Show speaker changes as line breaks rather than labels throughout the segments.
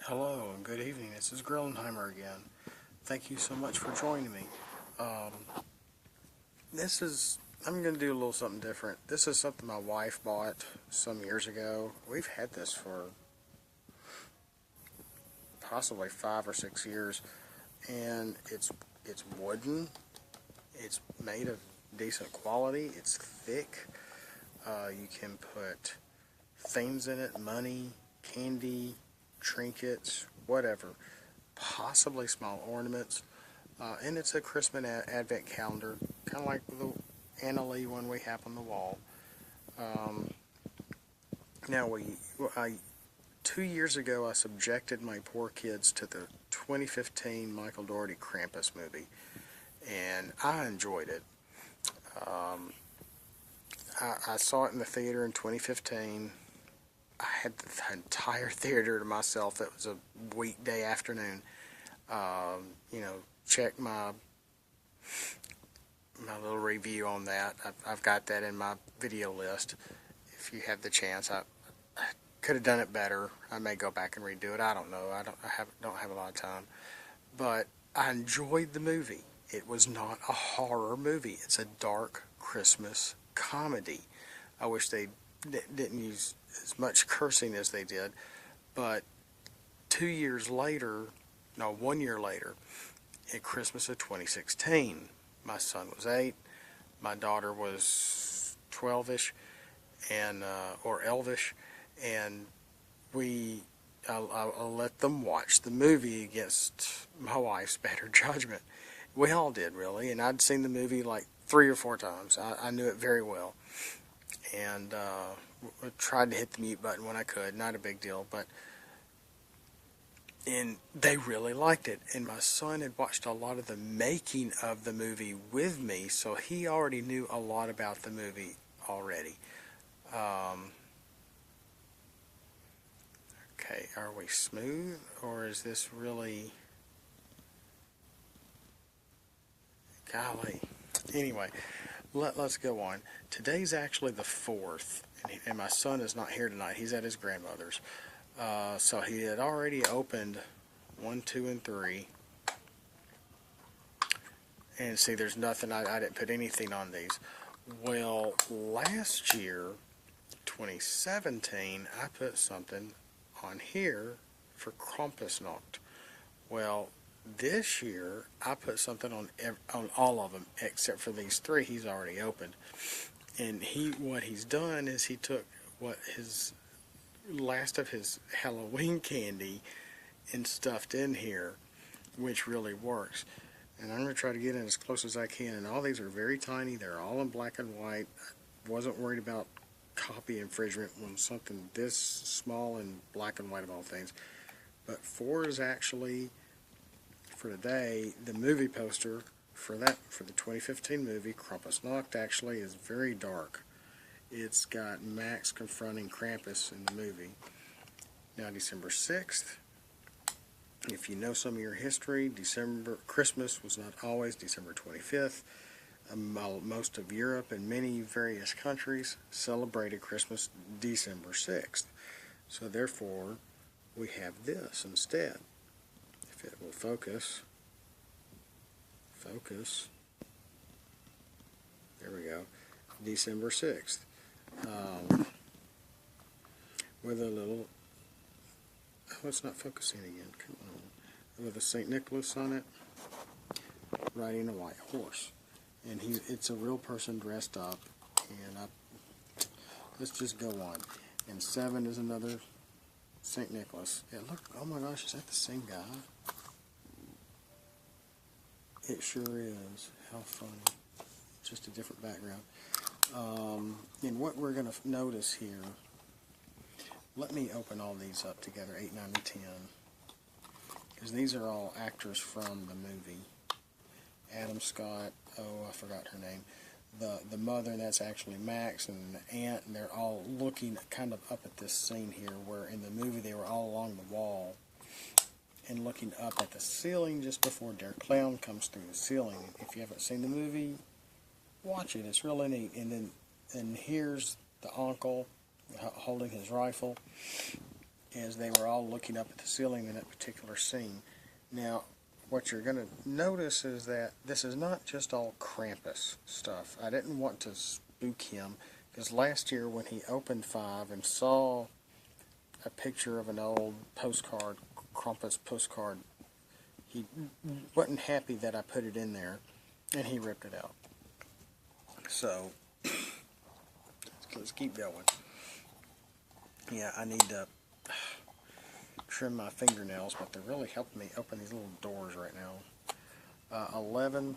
Hello and good evening. This is Grillenheimer again. Thank you so much for joining me. Um, I'm going to do a little something different. This is something my wife bought some years ago. We've had this for possibly 5 or 6 years, and it's wooden. It's made of decent quality. It's thick. You can put things in it: money, candy, trinkets, whatever, possibly small ornaments, and it's a Christmas advent calendar, kind of like the Anna Lee one we have on the wall. Um, now, 2 years ago, I subjected my poor kids to the 2015 Michael Dougherty Krampus movie, and I enjoyed it. Um, I saw it in the theater in 2015. I had the entire theater to myself. It was a weekday afternoon. You know, check my little review on that. I've got that in my video list. If you have the chance, I could have done it better. I may go back and redo it. I don't know. Don't have a lot of time. But I enjoyed the movie. It was not a horror movie. It's a dark Christmas comedy. I wish they didn't use as much cursing as they did. But 2 years later, no, 1 year later, at Christmas of 2016, my son was 8, my daughter was 12ish, and or 11ish, and I'll let them watch the movie against my wife's better judgment. We all did, really, and I'd seen the movie like 3 or 4 times. I knew it very well, and tried to hit the mute button when I could. Not a big deal, and they really liked it. And my son had watched a lot of the making of the movie with me, so he already knew a lot about the movie already. Okay, are we smooth, or is this really... Golly. Anyway, let's go on. Today's actually the 4th, and my son is not here tonight. He's at his grandmother's. So he had already opened 1, 2, and 3. And see, there's nothing, I didn't put anything on these. Well, last year, 2017, I put something on here for Krampus. Well, this year, I put something on all of them, except for these 3 he's already opened. And what he's done is he took what his last of his Halloween candy and stuffed in here, which really works. And I'm going to try to get in as close as I can. And all these are very tiny. They're all in black and white. I wasn't worried about copy infringement when something this small and black and white of all things. But 4 is actually, for today, the movie poster for the 2015 movie, Krampus actually is very dark. It's got Max confronting Krampus in the movie. Now, December 6th, if you know some of your history, Christmas was not always December 25th. Most of Europe and many various countries celebrated Christmas December 6th. So therefore, we have this instead. If it will focus. There we go. December 6th. With a little, oh, it's not focusing again, come on, with a St. Nicholas on it, riding a white horse, and it's a real person dressed up, and let's just go on. And 7 is another St. Nicholas. Yeah, look, oh my gosh, is that the same guy? It sure is. How funny. Just a different background. And what we're going to notice here, let me open all these up together, 8, 9, and 10, because these are all actors from the movie. Adam Scott, oh, I forgot her name. The mother, and that's actually Max, and the aunt, and they're all looking kind of up at this scene here, where in the movie they were all along the wall and looking up at the ceiling just before their clown comes through the ceiling. If you haven't seen the movie, watch it. It's really neat. And here's the uncle holding his rifle, as they were all looking up at the ceiling in that particular scene. Now, what you're going to notice is that this is not just all Krampus stuff. I didn't want to spook him, because last year when he opened 5 and saw a picture of an old postcard, Krampus postcard, he wasn't happy that I put it in there, and he ripped it out. So, let's keep going. Yeah, I need to trim my fingernails, but they're really helping me open these little doors right now. 11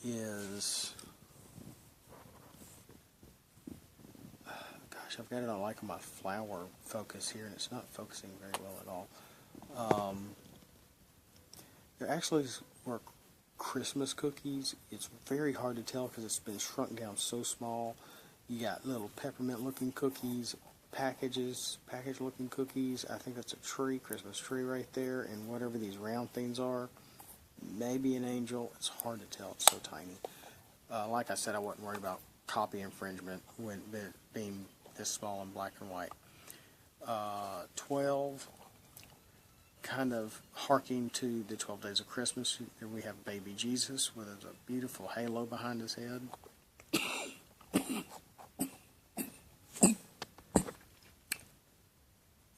is... Gosh, I've got it on like my flower focus here, and it's not focusing very well at all. There actually were Christmas cookies. It's very hard to tell because it's been shrunk down so small. You got little peppermint looking cookies, package looking cookies. I think that's a tree, Christmas tree right there, and whatever these round things are, maybe an angel. It's hard to tell, it's so tiny. Like I said, I wasn't worried about copy infringement when being this small in black and white. 12, kind of harking to the 12 Days of Christmas. Here we have baby Jesus with a beautiful halo behind his head.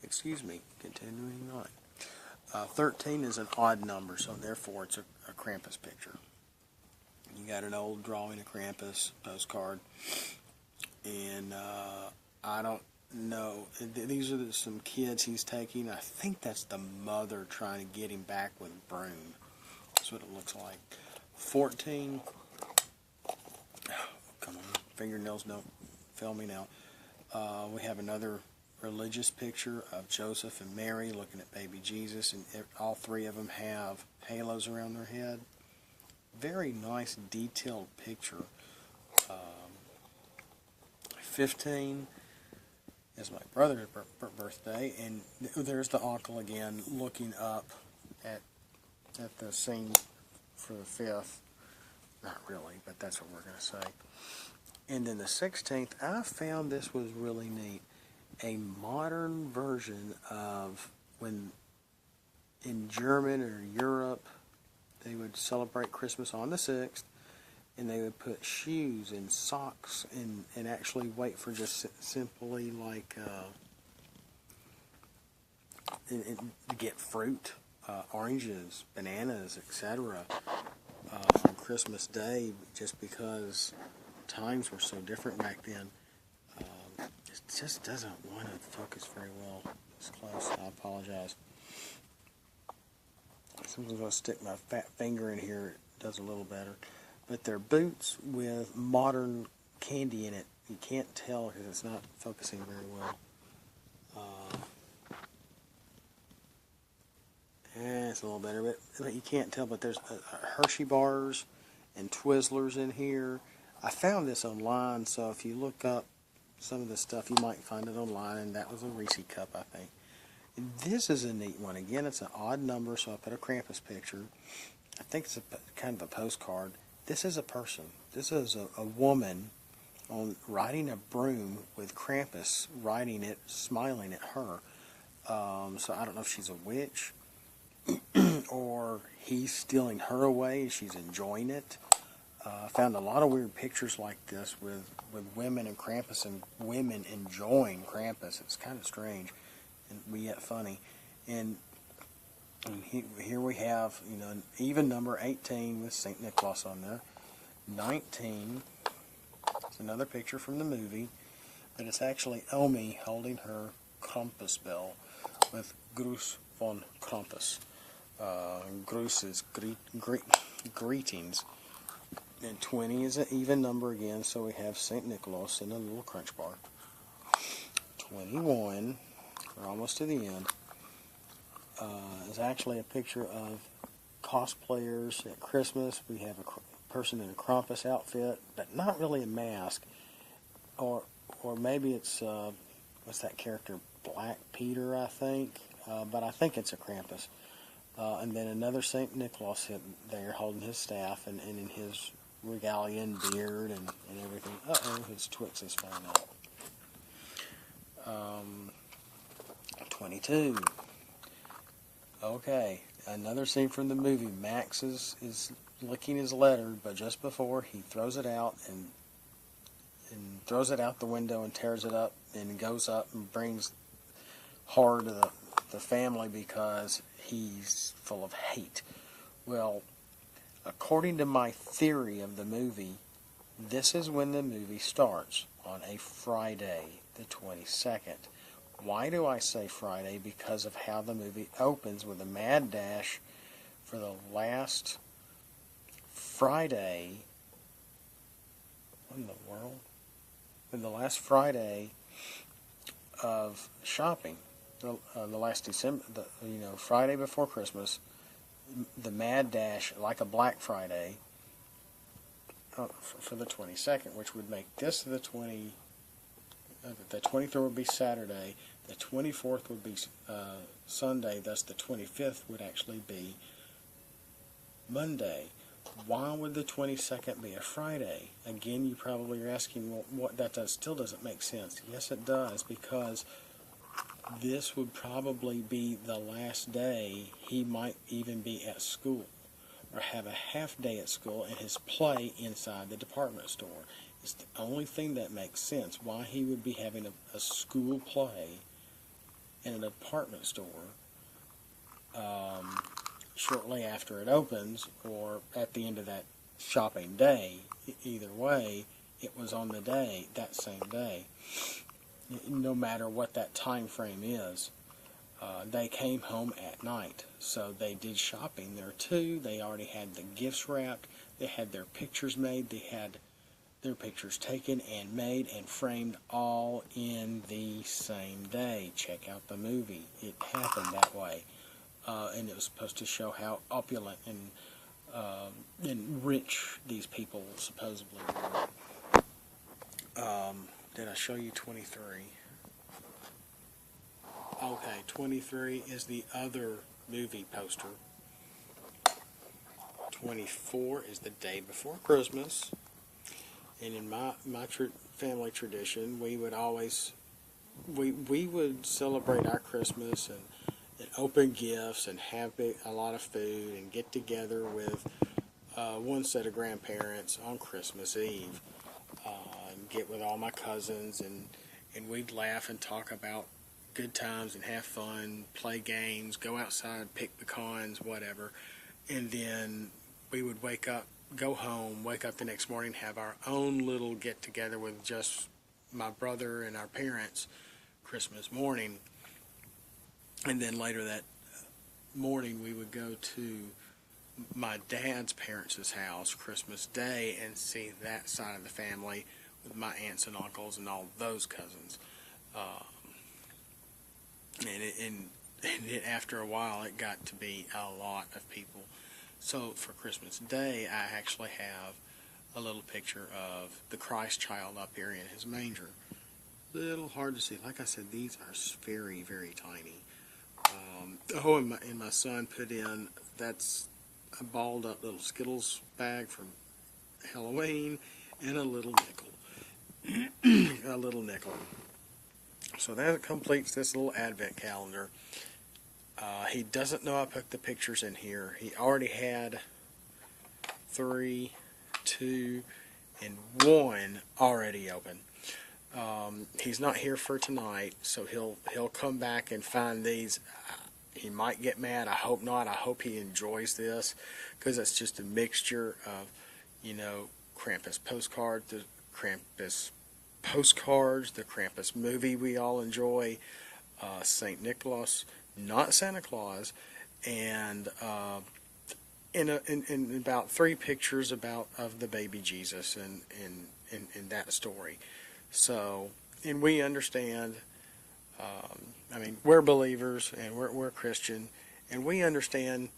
Excuse me, continuing on. 13 is an odd number, so therefore it's a Krampus picture. You got an old drawing of Krampus postcard, and I don't know. These are some kids he's taking. I think that's the mother trying to get him back with a broom. That's what it looks like. 14. Oh, come on, fingernails don't fail me now. We have another religious picture of Joseph and Mary looking at baby Jesus, and all 3 of them have halos around their head. Very nice, detailed picture. 15 is my brother's birthday, and there's the uncle again looking up at the scene for the 5th. Not really, but that's what we're going to say. And then the 16th, I found this was really neat. A modern version of when in German or Europe they would celebrate Christmas on the 6th, and they would put shoes and socks and actually wait for just simply like to get fruit, oranges, bananas, etc. On Christmas Day, just because times were so different back then. It just doesn't want to focus very well. It's close. I apologize. Sometimes when I stick my fat finger in here, it does a little better. But they're boots with modern candy in it. You can't tell because it's not focusing very well. It's a little better, but you can't tell. But there's Hershey bars and Twizzlers in here. I found this online, so if you look up some of the stuff, you might find it online, and that was a Reese cup, I think. This is a neat one. Again, it's an odd number, so I put a Krampus picture. I think it's kind of a postcard. This is a person. This is a woman riding a broom with Krampus riding it, smiling at her. So I don't know if she's a witch or he's stealing her away and she's enjoying it. I found a lot of weird pictures like this with women and Krampus and women enjoying Krampus. It's kind of strange and yet funny. And here we have, an even number, 18 with St. Nicholas on there. 19 is another picture from the movie, but it's actually Omi holding her Krampus bell with Gruß von Krampus. Gruß is greetings. And 20 is an even number again, so we have St. Nicholas in a little crunch bar. 21, we're almost to the end, is actually a picture of cosplayers at Christmas. We have a person in a Krampus outfit, but not really a mask. Or maybe it's, what's that character, Black Peter, I think. But I think it's a Krampus. And then another St. Nicholas there holding his staff and in his regalia and beard and everything. Uh-oh, his Twix is falling out. 22. Okay, another scene from the movie. Max is licking his letter, but just before he throws it out and throws it out the window and tears it up and goes up and brings horror to the family because he's full of hate. Well, according to my theory of the movie, this is when the movie starts, on a Friday, the 22nd. Why do I say Friday? Because of how the movie opens with a mad dash for the last Friday. What in the world? The last Friday of shopping, the last December, Friday before Christmas, the mad dash, like a Black Friday, for the 22nd, which would make this the 23rd would be Saturday, the 24th would be Sunday, thus the 25th would actually be Monday. Why would the 22nd be a Friday? Again, you probably are asking, well, what still doesn't make sense. Yes, it does, because this would probably be the last day he might even be at school, or have a half day at school and his play inside the department store. It's the only thing that makes sense why he would be having a school play in a department store shortly after it opens, or at the end of that shopping day. Either way, it was on the day, that same day. No matter what that time frame is, they came home at night. So they did shopping there too. They already had the gifts wrapped. They had their pictures made. They had their pictures taken and made and framed all in the same day. Check out the movie. It happened that way. And it was supposed to show how opulent and rich these people supposedly were. Did I show you 23? Okay, 23 is the other movie poster. 24 is the day before Christmas. And in my family tradition, we would always we would celebrate our Christmas and open gifts and have a lot of food and get together with one set of grandparents on Christmas Eve. And get with all my cousins, and we'd laugh and talk about good times and have fun, play games, go outside, pick pecans, whatever. And then we would wake up, go home, wake up the next morning, have our own little get-together with just my brother and our parents Christmas morning. And then later that morning we would go to my dad's parents' house Christmas Day and see that side of the family with my aunts and uncles and all those cousins. And after a while it got to be a lot of people. So for Christmas Day I actually have a little picture of the Christ child up here in his manger. Little hard to see. Like I said, these are very, very tiny. And my son put in, that's a balled up little Skittles bag from Halloween, and a little nickel. A little nickel. So that completes this little advent calendar. He doesn't know I put the pictures in here. He already had 3, 2, and 1 already open. He's not here for tonight, so he'll come back and find these. He might get mad. I hope not. I hope he enjoys this, because it's just a mixture of, Krampus postcards, the Krampus movie we all enjoy, St. Nicholas, not Santa Claus, and in about 3 pictures of the baby Jesus in that story. So, and we understand. We're believers and we're Christian, and we understand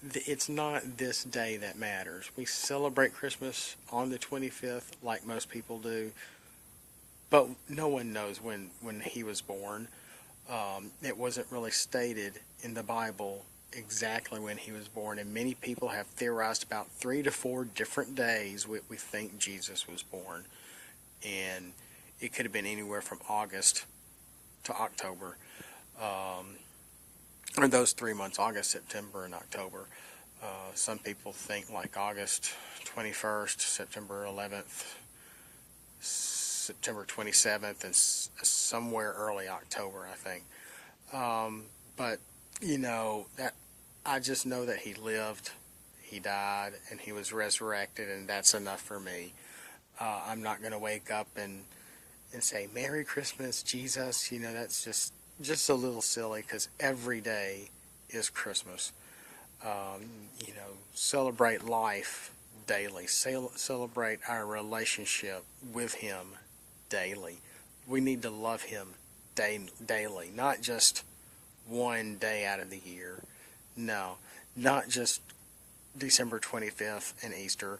that it's not this day that matters. We celebrate Christmas on the 25th like most people do, but no one knows when he was born. It wasn't really stated in the Bible exactly when he was born, and many people have theorized about 3 to 4 different days we think Jesus was born, and it could have been anywhere from August to October. or those 3 months, August, September, and October. Some people think like August 21st, September 11th, September 27th, and somewhere early October, I think. But that I just know that he lived, he died, and he was resurrected, and that's enough for me. I'm not going to wake up and say Merry Christmas, Jesus. That's just a little silly, because every day is Christmas. Celebrate life daily. Celebrate our relationship with Him daily. We need to love Him daily, not just one day out of the year. No, not just December 25th and Easter,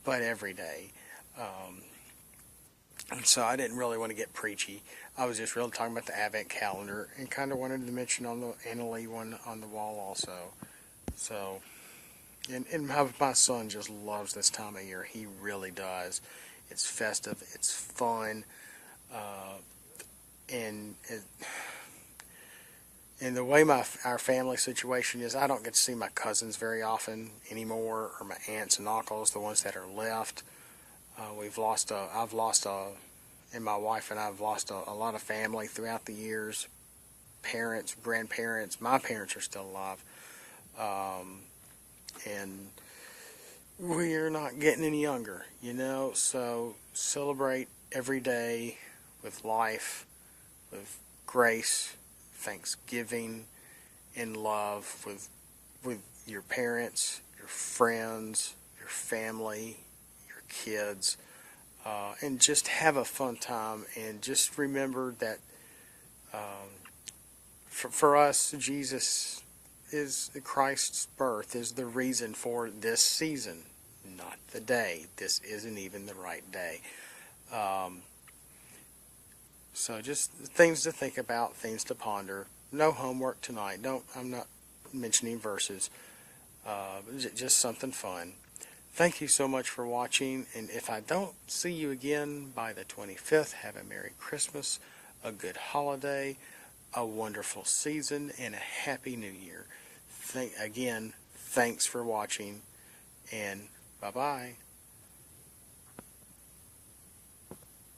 but every day. And so I didn't really want to get preachy. I was just really talking about the Advent calendar, and kind of wanted to mention on the Anna Lee one on the wall also. So, and my son just loves this time of year. He really does. It's festive. It's fun. And the way our family situation is, I don't get to see my cousins very often anymore, or my aunts and uncles, the ones that are left. And my wife and I have lost a lot of family throughout the years. Parents, grandparents, my parents are still alive. And we're not getting any younger, so celebrate every day with life, with grace, thanksgiving, and love with your parents, your friends, your family, your kids, and just have a fun time. And just remember that for us, Jesus is Christ's birth is the reason for this season, not the day. This isn't even the right day. So just things to think about, things to ponder. No homework tonight. I'm not mentioning verses. Just something fun. Thank you so much for watching. And if I don't see you again by the 25th, have a Merry Christmas, a good holiday, a wonderful season, and a Happy New Year. Again, thanks for watching, and bye-bye.